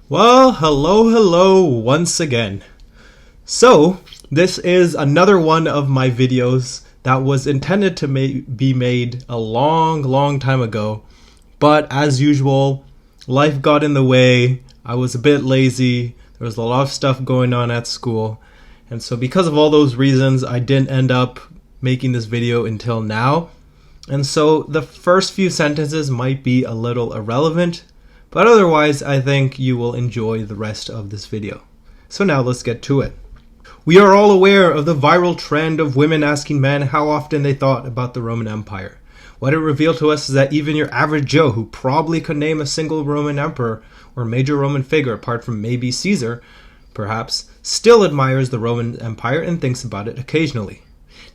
Well, hello once again. So, this is another one of my videos that was intended to be made a long time ago. But as usual, life got in the way. I was a bit lazy. There was a lot of stuff going on at school. And so because of all those reasons, I didn't end up making this video until now. And so the first few sentences might be a little irrelevant, but otherwise I think you will enjoy the rest of this video. So now let's get to it. We are all aware of the viral trend of women asking men how often they thought about the Roman Empire. What it revealed to us is that even your average Joe, who probably could name a single Roman emperor or major Roman figure apart from maybe Caesar, perhaps, still admires the Roman Empire and thinks about it occasionally.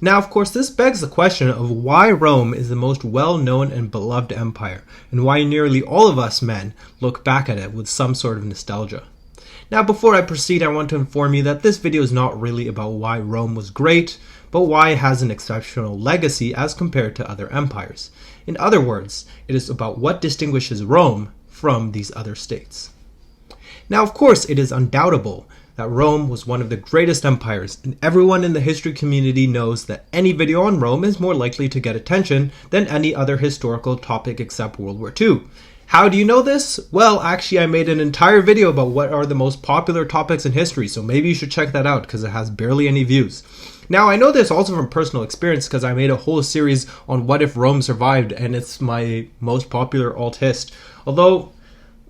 Now, of course, this begs the question of why Rome is the most well-known and beloved empire, and why nearly all of us men look back at it with some sort of nostalgia. Now, before I proceed, I want to inform you that this video is not really about why Rome was great, but why it has an exceptional legacy as compared to other empires. In other words, it is about what distinguishes Rome from these other states. Now, of course, it is undoubtable that Rome was one of the greatest empires, and everyone in the history community knows that any video on Rome is more likely to get attention than any other historical topic except World War II. How do you know this? Well, actually, I made an entire video about what are the most popular topics in history, so maybe you should check that out because it has barely any views. Now, I know this also from personal experience because I made a whole series on what if Rome survived, and it's my most popular alt-hist. Although,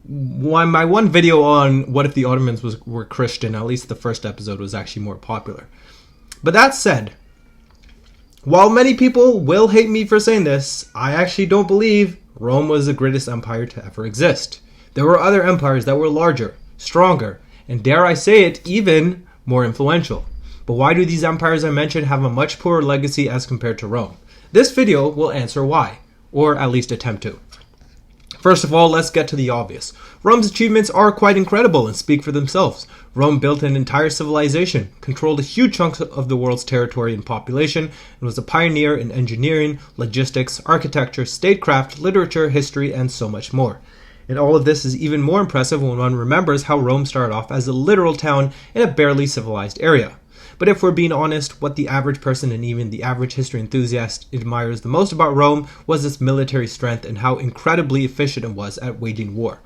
my one video on what if the Ottomans were Christian, at least the first episode, was actually more popular. But that said, while many people will hate me for saying this, I actually don't believe Rome was the greatest empire to ever exist. There were other empires that were larger, stronger, and dare I say it, even more influential. But why do these empires I mentioned have a much poorer legacy as compared to Rome? This video will answer why, or at least attempt to. First of all, let's get to the obvious. Rome's achievements are quite incredible and speak for themselves. Rome built an entire civilization, controlled a huge chunk of the world's territory and population, and was a pioneer in engineering, logistics, architecture, statecraft, literature, history, and so much more. And all of this is even more impressive when one remembers how Rome started off as a literal town in a barely civilized area. But if we're being honest, what the average person and even the average history enthusiast admires the most about Rome was its military strength and how incredibly efficient it was at waging war.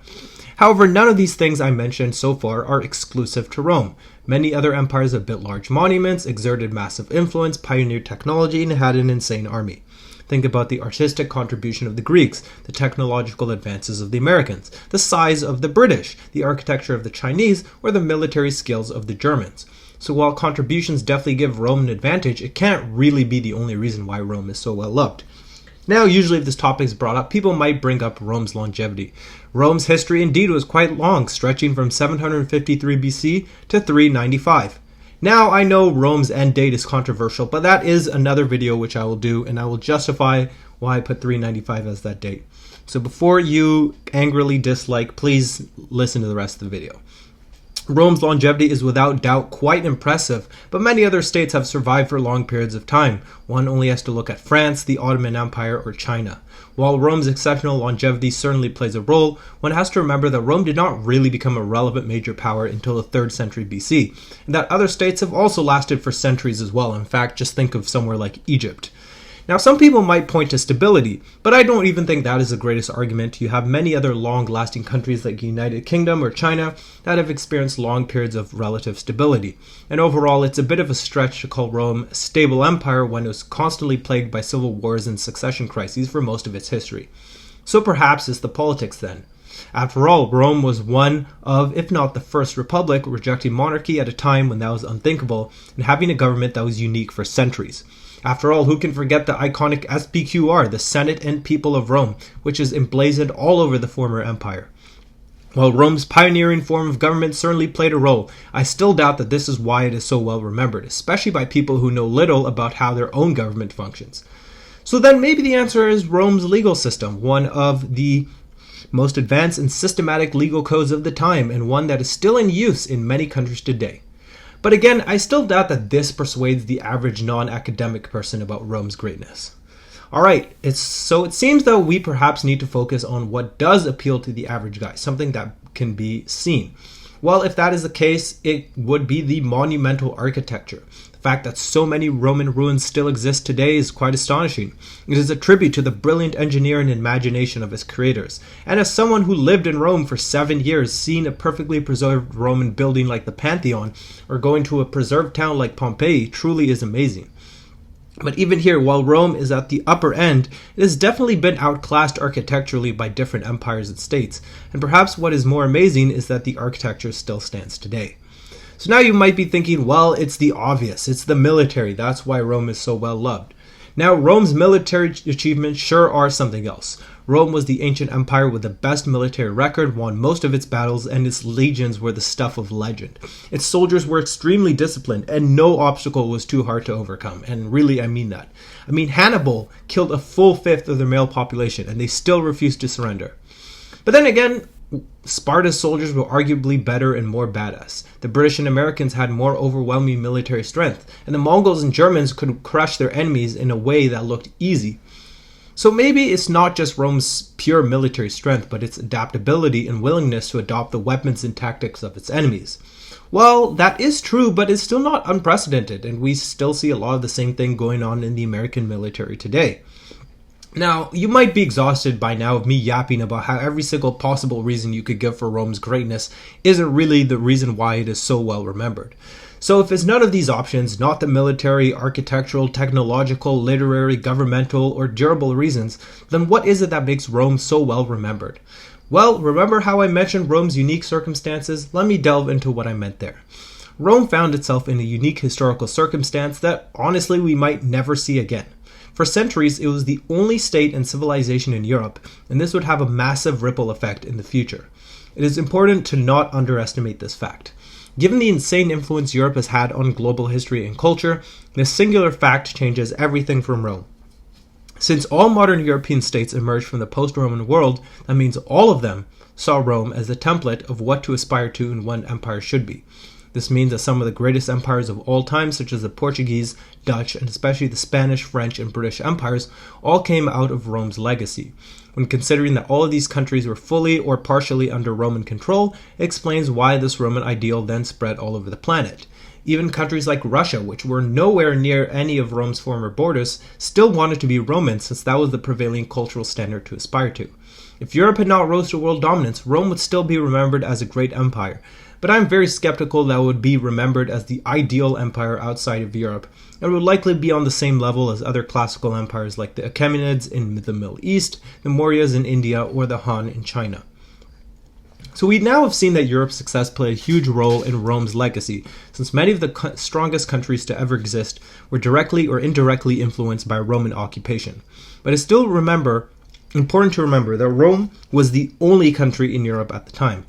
However, none of these things I mentioned so far are exclusive to Rome. Many other empires have built large monuments, exerted massive influence, pioneered technology, and had an insane army. Think about the artistic contribution of the Greeks, the technological advances of the Americans, the size of the British, the architecture of the Chinese, or the military skills of the Germans. So while contributions definitely give Rome an advantage, it can't really be the only reason why Rome is so well loved. Now, usually if this topic is brought up, people might bring up Rome's longevity. Rome's history indeed was quite long, stretching from 753 BC to 395. Now, I know Rome's end date is controversial, but that is another video which I will do, and I will justify why I put 395 as that date. So before you angrily dislike, please listen to the rest of the video. Rome's longevity is without doubt quite impressive, but many other states have survived for long periods of time. One only has to look at France, the Ottoman Empire, or China. While Rome's exceptional longevity certainly plays a role, one has to remember that Rome did not really become a relevant major power until the 3rd century BC, and that other states have also lasted for centuries as well. In fact, just think of somewhere like Egypt. Now, some people might point to stability, but I don't even think that is the greatest argument. You have many other long-lasting countries like the United Kingdom or China that have experienced long periods of relative stability. And overall, it's a bit of a stretch to call Rome a stable empire when it was constantly plagued by civil wars and succession crises for most of its history. So perhaps it's the politics then. After all, Rome was one of, if not the first republic, rejecting monarchy at a time when that was unthinkable, and having a government that was unique for centuries. After all, who can forget the iconic SPQR, the Senate and People of Rome, which is emblazoned all over the former empire? While Rome's pioneering form of government certainly played a role, I still doubt that this is why it is so well remembered, especially by people who know little about how their own government functions. So then maybe the answer is Rome's legal system, one of the most advanced and systematic legal codes of the time, and one that is still in use in many countries today. But again, I still doubt that this persuades the average non-academic person about Rome's greatness. Alright, so it seems that we perhaps need to focus on what does appeal to the average guy, something that can be seen? Well, if that is the case, it would be the monumental architecture. The fact that so many Roman ruins still exist today is quite astonishing. It is a tribute to the brilliant engineering and imagination of its creators. And as someone who lived in Rome for 7 years, seeing a perfectly preserved Roman building like the Pantheon or going to a preserved town like Pompeii truly is amazing. But even here, while Rome is at the upper end, it has definitely been outclassed architecturally by different empires and states. And perhaps what is more amazing is that the architecture still stands today. So now you might be thinking, well, it's the obvious. It's the military. That's why Rome is so well loved. Now, Rome's military achievements sure are something else. Rome was the ancient empire with the best military record, won most of its battles, and its legions were the stuff of legend. Its soldiers were extremely disciplined, and no obstacle was too hard to overcome. And really, I mean that. I mean, Hannibal killed a full fifth of their male population, and they still refused to surrender. But then again, Sparta's soldiers were arguably better and more badass. The British and Americans had more overwhelming military strength, and the Mongols and Germans could crush their enemies in a way that looked easy. So maybe it's not just Rome's pure military strength, but its adaptability and willingness to adopt the weapons and tactics of its enemies. Well, that is true, but it's still not unprecedented, and we still see a lot of the same thing going on in the American military today. Now, you might be exhausted by now of me yapping about how every single possible reason you could give for Rome's greatness isn't really the reason why it is so well remembered. So if it's none of these options, not the military, architectural, technological, literary, governmental, or durable reasons, then what is it that makes Rome so well remembered? Well, remember how I mentioned Rome's unique circumstances? Let me delve into what I meant there. Rome found itself in a unique historical circumstance that, honestly, we might never see again. For centuries, it was the only state and civilization in Europe, and this would have a massive ripple effect in the future. It is important to not underestimate this fact. Given the insane influence Europe has had on global history and culture, this singular fact changes everything from Rome. Since all modern European states emerged from the post-Roman world, that means all of them saw Rome as the template of what to aspire to and what empire should be. This means that some of the greatest empires of all time, such as the Portuguese, Dutch, and especially the Spanish, French, and British empires, all came out of Rome's legacy. When considering that all of these countries were fully or partially under Roman control, it explains why this Roman ideal then spread all over the planet. Even countries like Russia, which were nowhere near any of Rome's former borders, still wanted to be Roman since that was the prevailing cultural standard to aspire to. If Europe had not rose to world dominance, Rome would still be remembered as a great empire. But I'm very skeptical that it would be remembered as the ideal empire outside of Europe, and would likely be on the same level as other classical empires like the Achaemenids in the Middle East, the Mauryas in India, or the Han in China. So we now have seen that Europe's success played a huge role in Rome's legacy, since many of the strongest countries to ever exist were directly or indirectly influenced by Roman occupation. But it's still important to remember that Rome was the only country in Europe at the time.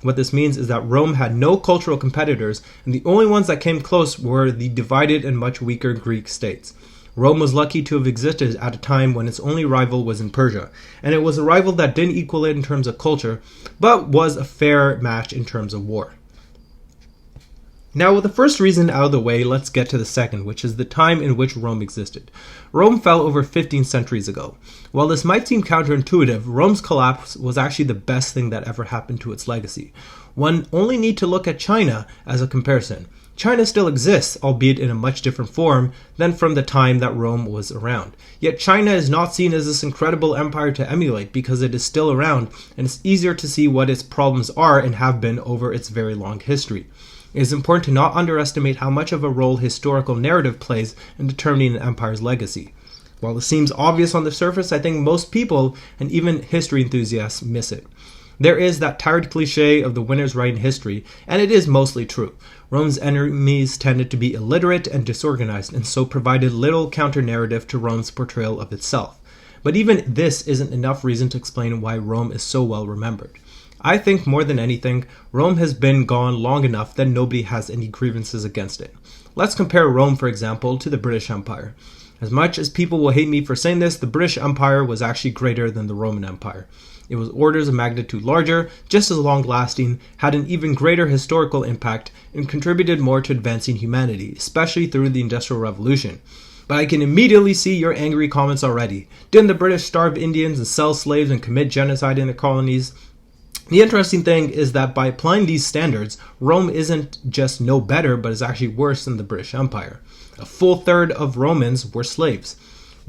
What this means is that Rome had no cultural competitors, and the only ones that came close were the divided and much weaker Greek states. Rome was lucky to have existed at a time when its only rival was in Persia, and it was a rival that didn't equal it in terms of culture, but was a fair match in terms of war. Now, with the first reason out of the way, let's get to the second, which is the time in which Rome existed. Rome fell over 15 centuries ago. While this might seem counterintuitive, Rome's collapse was actually the best thing that ever happened to its legacy. One only need to look at China as a comparison. China still exists, albeit in a much different form than from the time that Rome was around. Yet China is not seen as this incredible empire to emulate because it is still around, and it's easier to see what its problems are and have been over its very long history. It is important to not underestimate how much of a role historical narrative plays in determining an empire's legacy. While this seems obvious on the surface, I think most people, and even history enthusiasts, miss it. There is that tired cliche of the winners writing history, and it is mostly true. Rome's enemies tended to be illiterate and disorganized, and so provided little counter-narrative to Rome's portrayal of itself. But even this isn't enough reason to explain why Rome is so well remembered. I think more than anything, Rome has been gone long enough that nobody has any grievances against it. Let's compare Rome, for example, to the British Empire. As much as people will hate me for saying this, the British Empire was actually greater than the Roman Empire. It was orders of magnitude larger, just as long-lasting, had an even greater historical impact, and contributed more to advancing humanity, especially through the Industrial Revolution. But I can immediately see your angry comments already. Didn't the British starve Indians and sell slaves and commit genocide in the colonies? The interesting thing is that by applying these standards, Rome isn't just no better, but is actually worse than the British Empire. A full third of Romans were slaves.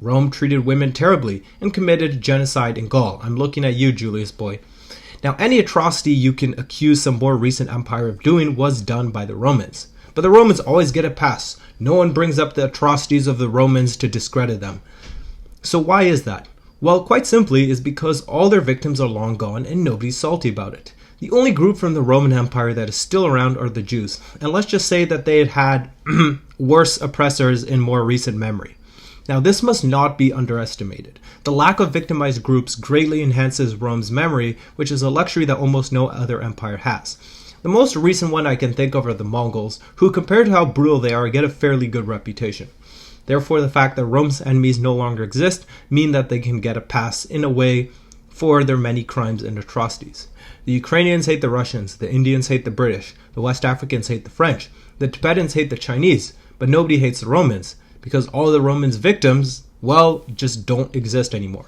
Rome treated women terribly and committed genocide in Gaul. I'm looking at you, Julius boy. Now, any atrocity you can accuse some more recent empire of doing was done by the Romans. But the Romans always get a pass. No one brings up the atrocities of the Romans to discredit them. So why is that? Well, quite simply is because all their victims are long gone and nobody's salty about it. The only group from the Roman Empire that is still around are the Jews. And let's just say that they had worse oppressors in more recent memory. Now, this must not be underestimated. The lack of victimized groups greatly enhances Rome's memory, which is a luxury that almost no other empire has. The most recent one I can think of are the Mongols, who, compared to how brutal they are, get a fairly good reputation. Therefore, the fact that Rome's enemies no longer exist mean that they can get a pass in a way for their many crimes and atrocities. The Ukrainians hate the Russians, the Indians hate the British, the West Africans hate the French, the Tibetans hate the Chinese, but nobody hates the Romans, because all of the Romans' victims, well, just don't exist anymore.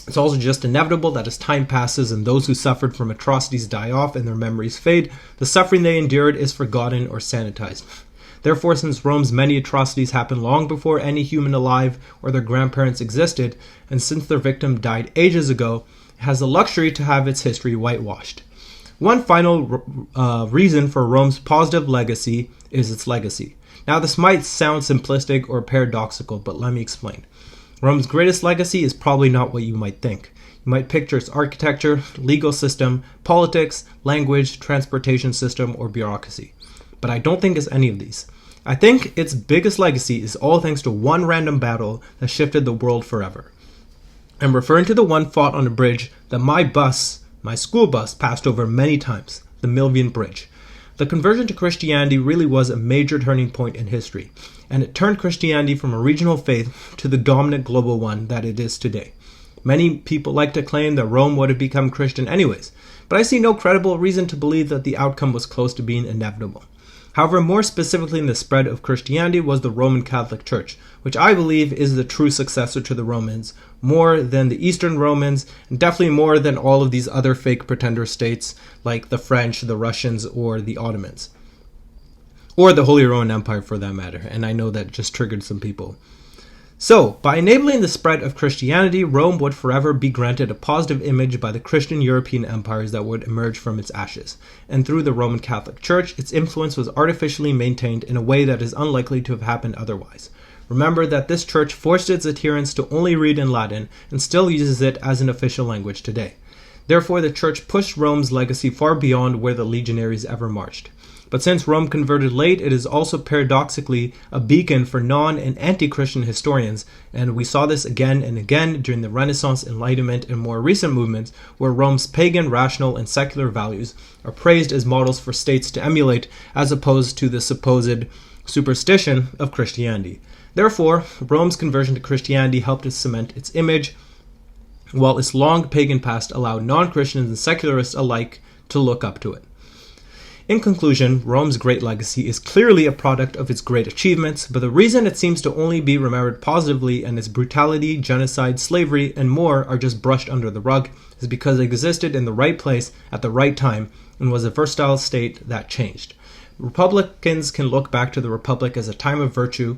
It's also just inevitable that as time passes and those who suffered from atrocities die off and their memories fade, the suffering they endured is forgotten or sanitized. Therefore, since Rome's many atrocities happened long before any human alive or their grandparents existed, and since their victim died ages ago, it has the luxury to have its history whitewashed. One final reason for Rome's positive legacy is its legacy. Now, this might sound simplistic or paradoxical, but let me explain. Rome's greatest legacy is probably not what you might think. You might picture its architecture, legal system, politics, language, transportation system, or bureaucracy. But I don't think it's any of these. I think its biggest legacy is all thanks to one random battle that shifted the world forever. I'm referring to the one fought on a bridge that my school bus, passed over many times, the Milvian Bridge. The conversion to Christianity really was a major turning point in history, and it turned Christianity from a regional faith to the dominant global one that it is today. Many people like to claim that Rome would have become Christian anyways, but I see no credible reason to believe that the outcome was close to being inevitable. However, more specifically in the spread of Christianity was the Roman Catholic Church, which I believe is the true successor to the Romans, more than the Eastern Romans, and definitely more than all of these other fake pretender states like the French, the Russians, or the Ottomans. Or the Holy Roman Empire for that matter, and I know that just triggered some people. So, by enabling the spread of Christianity, Rome would forever be granted a positive image by the Christian European empires that would emerge from its ashes. And through the Roman Catholic Church, its influence was artificially maintained in a way that is unlikely to have happened otherwise. Remember that this church forced its adherents to only read in Latin and still uses it as an official language today. Therefore, the church pushed Rome's legacy far beyond where the legionaries ever marched. But since Rome converted late, it is also paradoxically a beacon for non- and anti-Christian historians, and we saw this again and again during the Renaissance, Enlightenment, and more recent movements, where Rome's pagan, rational, and secular values are praised as models for states to emulate, as opposed to the supposed superstition of Christianity. Therefore, Rome's conversion to Christianity helped to cement its image, while its long pagan past allowed non-Christians and secularists alike to look up to it. In conclusion, Rome's great legacy is clearly a product of its great achievements, but the reason it seems to only be remembered positively and its brutality, genocide, slavery, and more are just brushed under the rug is because it existed in the right place at the right time and was a versatile state that changed. Republicans can look back to the Republic as a time of virtue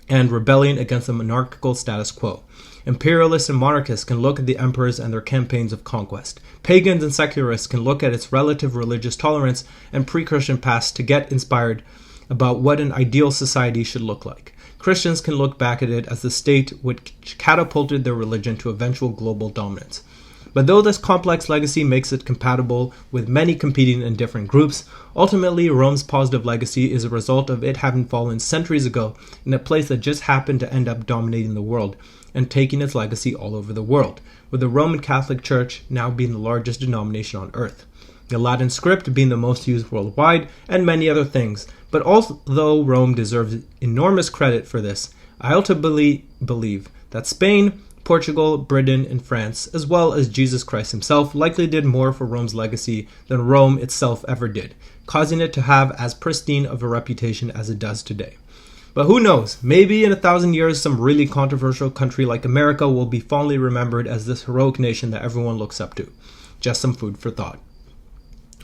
and rebellion against the monarchical status quo. Imperialists and monarchists can look at the emperors and their campaigns of conquest. Pagans and secularists can look at its relative religious tolerance and pre-Christian past to get inspired about what an ideal society should look like. Christians can look back at it as the state which catapulted their religion to eventual global dominance. But though this complex legacy makes it compatible with many competing and different groups, ultimately Rome's positive legacy is a result of it having fallen centuries ago in a place that just happened to end up dominating the world and taking its legacy all over the world, with the Roman Catholic Church now being the largest denomination on earth, the Latin script being the most used worldwide, and many other things. But although Rome deserves enormous credit for this, I ultimately believe that Spain, Portugal, Britain, and France, as well as Jesus Christ himself, likely did more for Rome's legacy than Rome itself ever did, causing it to have as pristine of a reputation as it does today. But who knows, maybe in 1,000 years some really controversial country like America will be fondly remembered as this heroic nation that everyone looks up to. just some food for thought.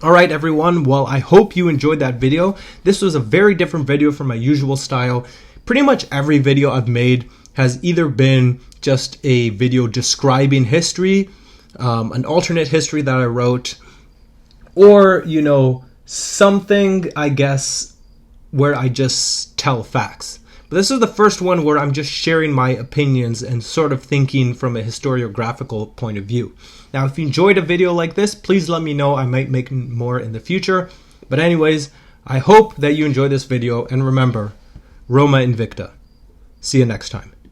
Alright everyone, well I hope you enjoyed that video. This was a very different video from my usual style. Pretty much every video I've made has either been just a video describing history, an alternate history that I wrote, or, something, I guess, where I just tell facts. But this is the first one where I'm just sharing my opinions and sort of thinking from a historiographical point of view. Now, if you enjoyed a video like this, please let me know. I might make more in the future. But anyways, I hope that you enjoyed this video. And remember, Roma Invicta. See you next time.